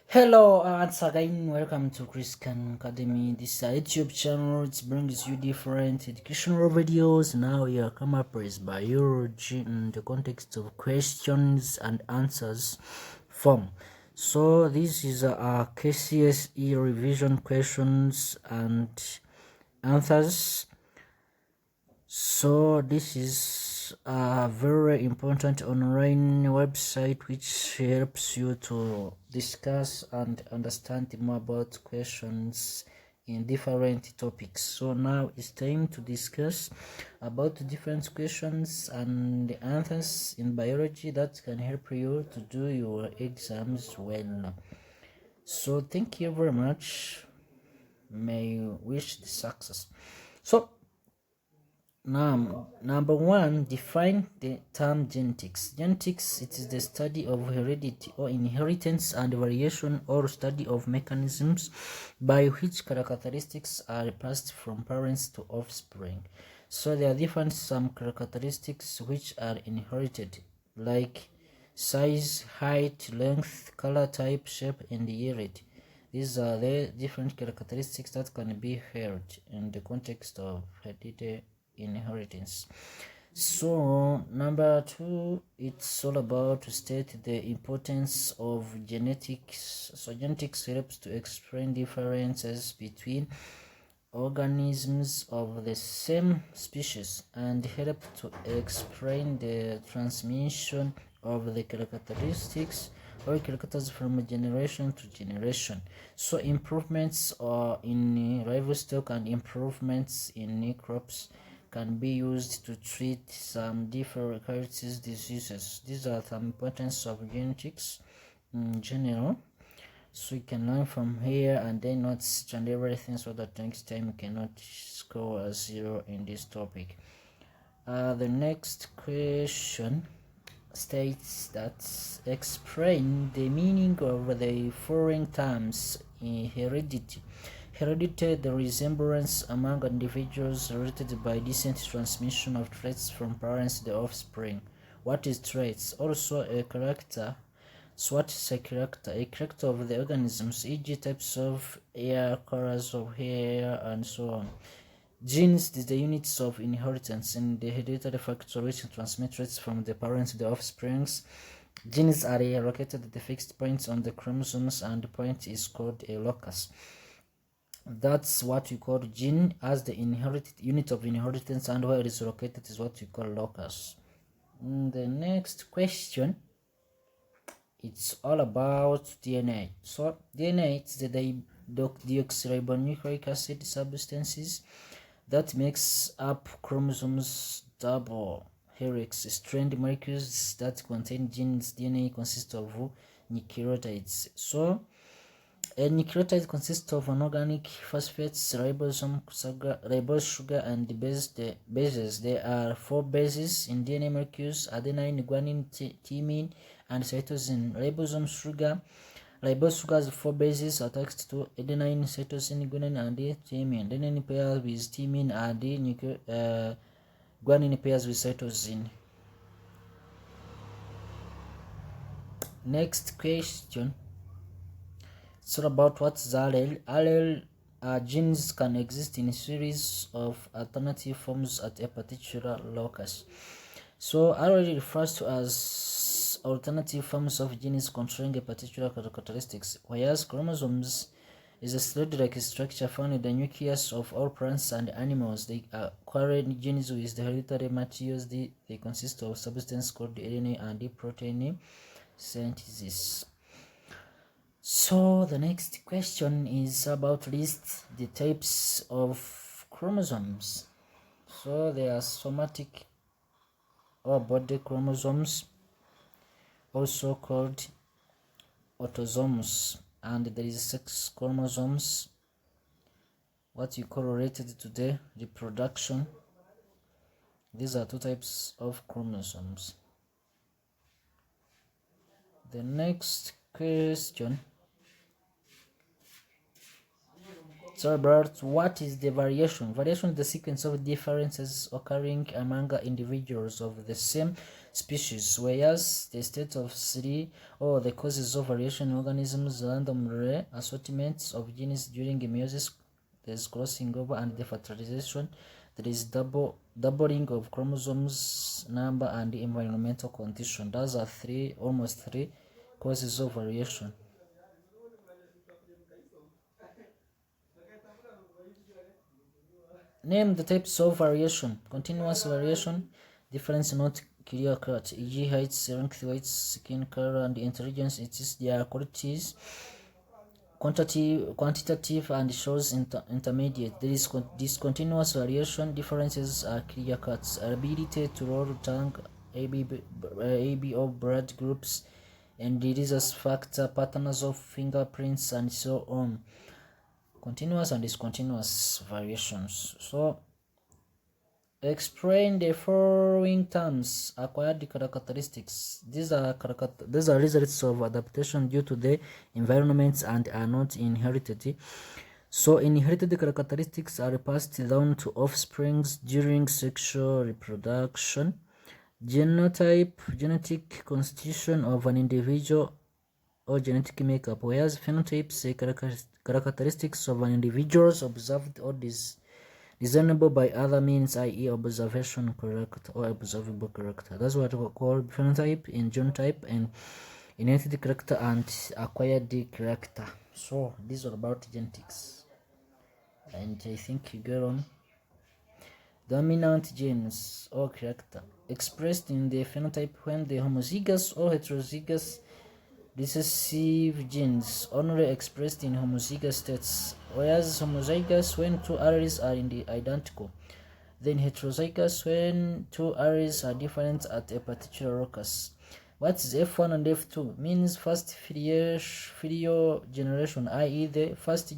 Hello, once again, welcome to Chris Khan Academy. This is a YouTube channel. It brings you different educational videos. Now you come up with biology in the context of questions and answers form. So this is a KCSE revision questions and answers. So this is a very important online website which helps you to discuss and understand more about questions in different topics. So now it's time to discuss about different questions and answers in biology that can help you to do your exams well. So thank you very much. May you wish the success. So number one, define the term genetics. Genetics, it is the study of heredity or inheritance and variation, or study of mechanisms by which characteristics are passed from parents to offspring. So there are different some characteristics which are inherited, like size, height, length, color, type, shape, and heredity. These are the different characteristics that can be heard in the context of heredity inheritance. So number two, it's all about to state the importance of genetics. So genetics helps to explain differences between organisms of the same species and help to explain the transmission of the characteristics or characters from generation to generation. So improvements in livestock and improvements in crops can be used to treat some different diseases. These are some importance of genetics in general. So you can learn from here and then notes and everything, so that next time you cannot score a zero in this topic. The next question states that explain the meaning of the following terms in heredity. Heredity, the resemblance among individuals related by descent transmission of traits from parents to the offspring. What is traits? Also a character. So what is a character? A character of the organisms, e.g. types of hair, colors of hair, and so on. Genes is the units of inheritance and the hereditary factor which transmit traits from the parents to the offsprings. Genes are located at the fixed points on the chromosomes, and the point is called a locus. That's what we call gene as the inherited unit of inheritance, and where it is located is what we call locus. The next question, it's all about DNA. So DNA is the deoxyribonucleic acid substances that makes up chromosomes double helix strand molecules that contain genes. DNA consists of nucleotides. So a nucleotide consists of an organic phosphates, ribose sugar, and the bases. There are 4 bases in DNA molecules: adenine, guanine, thymine, and cytosine. Ribose sugar has 4 bases attached to adenine, cytosine, guanine, and thymine. Adenine pairs with thymine, and guanine pairs with cytosine. Next question. It's all about what's allele. Allele genes can exist in a series of alternative forms at a particular locus. So allele refers to as alternative forms of genes controlling a particular characteristics, whereas chromosomes is a thread-like structure found in the nucleus of all plants and animals. They carry genes with the hereditary materials. They consist of substance called DNA and protein synthesis. So the next question is about list the types of chromosomes. So there are somatic or body chromosomes, also called autosomes, and there is sex chromosomes, what you call related to the reproduction. These are 2 types of chromosomes. The next question, so about what is the variation. Variation is the sequence of differences occurring among individuals of the same species, whereas the state of 3 or the causes of variation in organisms, random assortments of genes during meiosis, there is crossing over, and the fertilization, there is doubling of chromosomes number and environmental condition. Those are almost three causes of variation. Name the types of variation. Continuous variation, difference not clear cut, e.g. height, length, weight, skin color, and intelligence. It is their qualities. Quantitative and shows intermediate. There is discontinuous variation. Differences are clear cuts. Ability to roll tongue, AB of blood groups, and disease factor, patterns of fingerprints, and so on. Continuous and discontinuous variations. So explain the following terms. Acquired characteristics. These are results of adaptation due to the environments and are not inherited. So inherited characteristics are passed down to offsprings during sexual reproduction. Genotype, genetic constitution of an individual or genetic makeup, whereas phenotypes, characteristics of an individual observed or discernible by other means, i.e. observation character or observable character. That's what we call phenotype in genotype, and inherited character and acquired character. So these are about genetics, and I think you get on. Dominant genes or character expressed in the phenotype when the homozygous or heterozygous recessive genes only expressed in homozygous states, whereas homozygous when two alleles are identical, then heterozygous when two alleles are different at a particular locus. What is F1 and F2? Means first filial generation, i.e. the first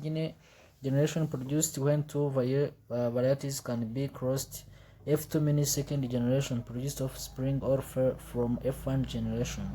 generation produced when two varieties can be crossed. F2 means second generation, produced offspring or from F1 generation.